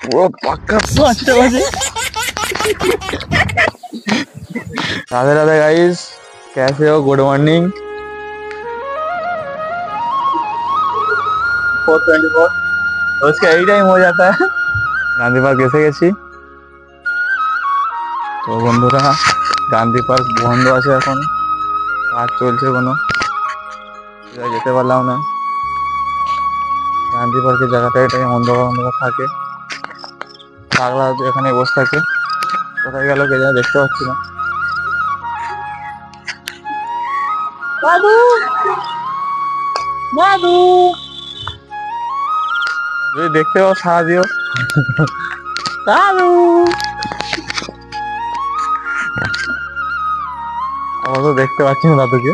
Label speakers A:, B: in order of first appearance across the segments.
A: वो पक्का 5টা বাজে। राधे राधे गाइस, कैसे हो? Good morning. 4:24 उसका यही टाइम हो जाता है। गांधी पार्क এসে গেছি। তো বন্ধুরা গান্ধী পার্ক বন্ধ আছে এখন, কাজ চলছে, কোনো যেতে পারলাম না। গান্ধী পার্কের জায়গাটা এটাকে অন্ধকার অন্ধকার থাকে, পাগলা এখানে বসে থাকে। কোথায় গেল কে জানে, দেখতে পাচ্ছি না। দাদু দাদু, যদি দেখতে পাও সাড়া দিও। দাদু আমার তো দেখতে পাচ্ছি না দাদুকে,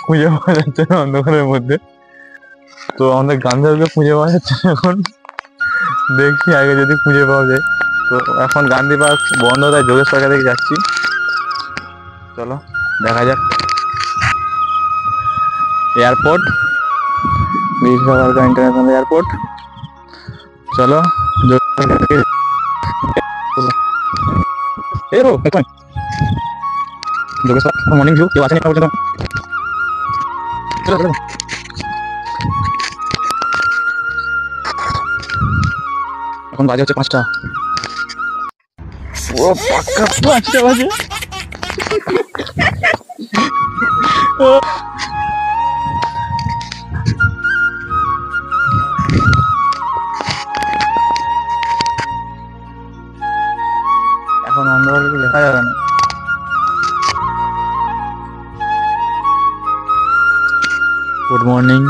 A: খুঁজে পাওয়া যাচ্ছে না অন্ধকারের মধ্যে। তো আমাদের গান্ধীকে খুঁজে পাওয়া যাচ্ছে না এখন, দেখছি আগে যদি খুঁজে পাওয়া যায়। তো এখন গান্ধী পার্ক বন্ধ, তাই যোগেশ পার্কের দিকে যাচ্ছি। চলো দেখা যাক। Airport, Visvabharati international airport. চলো যোগেশ পার্ক মর্নিং ভিউ, কেউ আসেনি পর্যন্ত। চলো এখন বাজে হচ্ছে 5টা। ও পাক্কা 5টা বাজে। এখন অন্ধকার দেখা যাবে না। Good morning.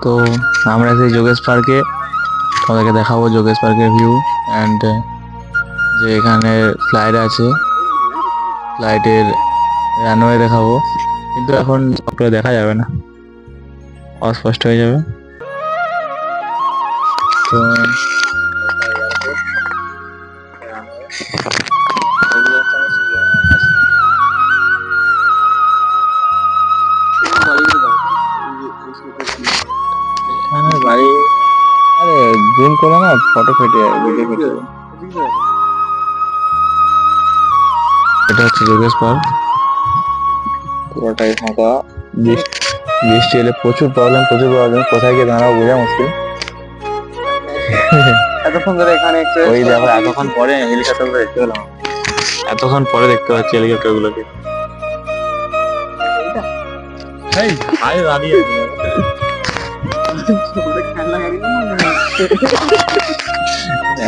A: তো আমরা সেই যোগেশ পার্কে, তোমাদেরকে দেখাবো যোগেশ পার্কের ভিউ অ্যান্ড যে এখানে ফ্লাইট আছে, ফ্লাইটের রানওয়ে দেখাবো। কিন্তু এখন সবটা দেখা যাবে না, অস্পষ্ট হয়ে যাবে। তো বাড়ি, আরে জুম করো না, ফটো ফেটে যাবে, ভিডিও ফেটে যাবে। এটা হচ্ছে যোগেশ পার্ক, পুরোটাই ফাঁকা। বৃষ্টি এলে প্রচুর প্রবলেম। কোথায় গিয়ে দাঁড়াবো বোঝা মুশকিল। এতক্ষণ ধরে এখানে ওই দেখো, এতক্ষণ পরে হেলিকপ্টার গুলো দেখতে পেলাম, এতক্ষণ পরে দেখতে পাচ্ছি হেলিকপ্টার গুলোকে।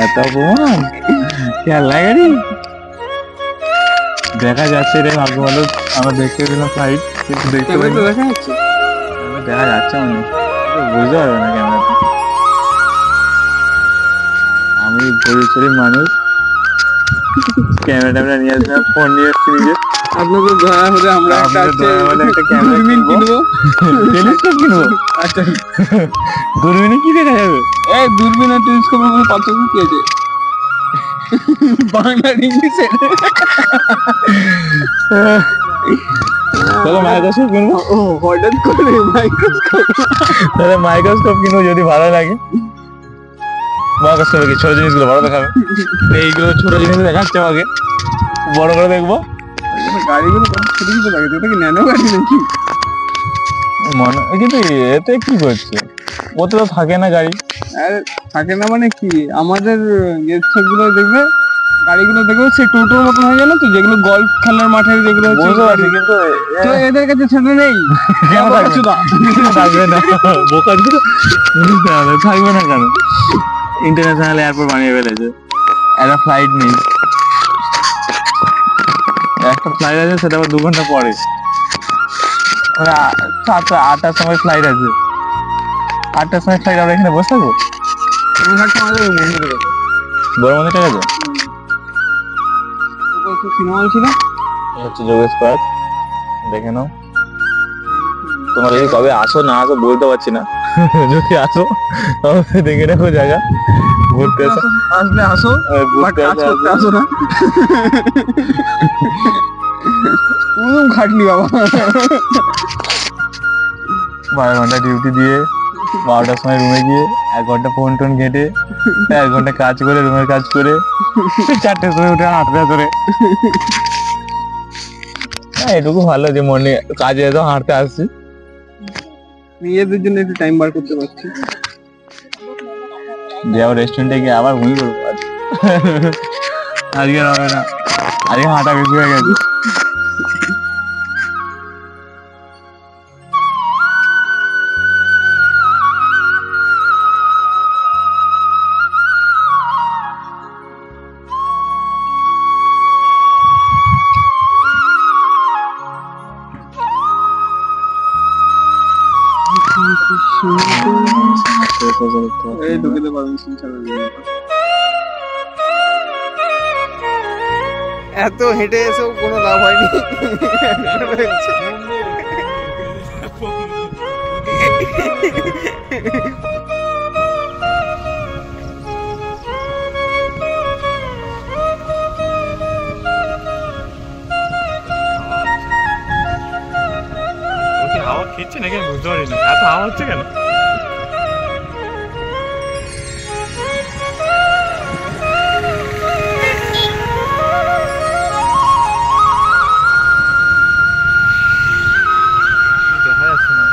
A: এত অপমান, খেলনা গাড়ি দেখা যাচ্ছে রে, ভাগ্য ভালো আমরা দেখতে পেলাম ফ্লাইট, কিন্তু দেখতে পাই দেখা যাচ্ছে, দেখা যাচ্ছে মানে বুঝতে পারবে না ক্যামেরাতে। আমি গরিব মানুষ, ক্যামেরা নিয়ে আসলাম, ফোন নিয়ে এসছি নিজে। আপনাদের দয়া হলে আমরা একটা ক্যামেরা কিনবো, টেলিস্কোপ কিনবো। আচ্ছা, দূরবীনে কি দেখা যাবে? এই দূরবীন আর টেলিস্কোপের মধ্যে পার্থক্য কি আছে? বাংলা ইংলিশে। তাহলে মাইক্রোস্কোপ কিনবো। ও হঠাৎ করে মাইক্রোস্কোপ, তাহলে মাইক্রোস্কোপ কিনবো যদি ভালো লাগে। মাইক্রোস্কোপে কি ছোট জিনিসগুলো বড় দেখাবে? এইগুলো ছোট জিনিস দেখাচ্ছে আমাকে, বড় করে দেখবো। গাড়িগুলো ছোট ছোট লাগে, এটা কি ন্যানো গাড়ি নাকি মনে? কিন্তু এতে কি করছে, ওতে তো থাকে না গাড়ি। আরে থাকে না মানে কি, আমাদের গুলো দেখবে, গাড়িগুলো দেখবে সেই টোটোর মতন হয়ে গেল তো, যেগুলো গল্ফ খেলার মাঠে যেগুলো আছে, কিন্তু তো এদের কাছে ছোট নেই। থাকবে না, বোকা থাকবে না কেন? ইন্টারন্যাশনাল এয়ারপোর্ট বানিয়ে ফেলেছে, একটা ফ্লাইট নেই। একটা ফ্লাইট আছে, সেটা আবার 2 ঘন্টা পরে, 8টার সময় ফ্লাইট আছে। 8টার সময় ফ্লাইট, আমরা এখানে বসে থাকবো। বড় মন্দিরটা গেছে, সিনেমা ছিল। হচ্ছে যোগেশ পার্ক, দেখে নাও। তোমরা যদি কবে আসো না আসো বলতে পারছি না, যদি আসো তবে দেখে রাখো জায়গা, ঘুরতে আসলে আসো, আসো না খাটনি বাবা। 12 ঘন্টা ডিউটি দিয়ে 12টার সময় রুমে গিয়ে 1 ঘন্টা ফোন টোন ঘেটে 1 ঘন্টা কাজ করে রুমের কাজ করে 4টার সময় উঠে হাঁটতে ধরে। এটুকু ভালো যে মনে কাজে তো হাঁটতে আসছি,
B: নিজেদের জন্য একটু টাইম বার করতে পারছি।
A: যে আবার রেস্টুরেন্টে গিয়ে আবার ঘুমিয়ে পড়বো। আজকে হবে না, আজকে হাঁটা বেশি হয়ে গেছে।
B: এই ঢুকিতে পারমিশন ছাড়া এত হেঁটে এসেও কোনো লাভ হয়নি।
A: হাওয়া খেচ্ছে নাকি আমি বুঝতে পারি না, এত হাওয়া হচ্ছে কেন? দেখা যাচ্ছে না।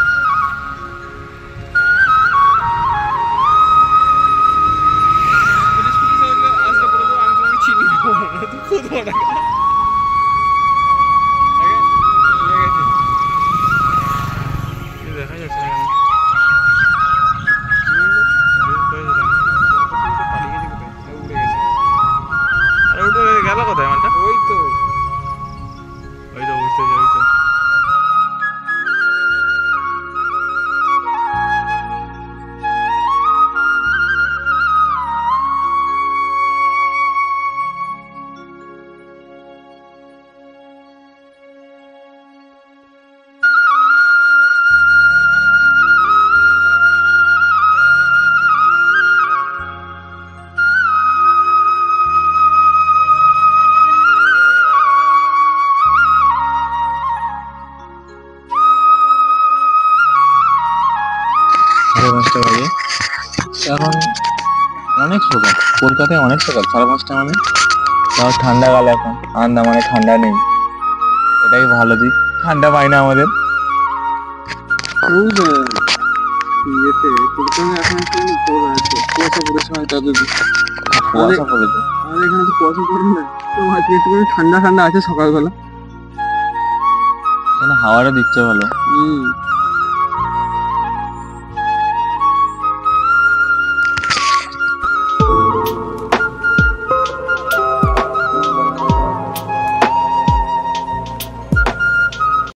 A: দেখা যাচ্ছে না গেল কোথায় মালটা?
B: ওই তো
A: বুঝতে যাই তো। এখন অনেক সকাল, কলকাতায় অনেক সকাল, 5:30 মানে। তাও ঠান্ডাকাল এখন, আন্দামানে ঠান্ডা নেই, এটাই ভালো দিক, ঠান্ডা পাই না আমাদের।
B: কুয়াশা পড়েছে হয়তো এতদিন।
A: কুয়াশা পড়েছে,
B: আমাদের এখানে তো কুয়াশা পড়ে না, তো আজকে একটুখানি ঠান্ডা ঠান্ডা আছে সকালবেলা।
A: হাওয়াটা দিচ্ছে ভালো।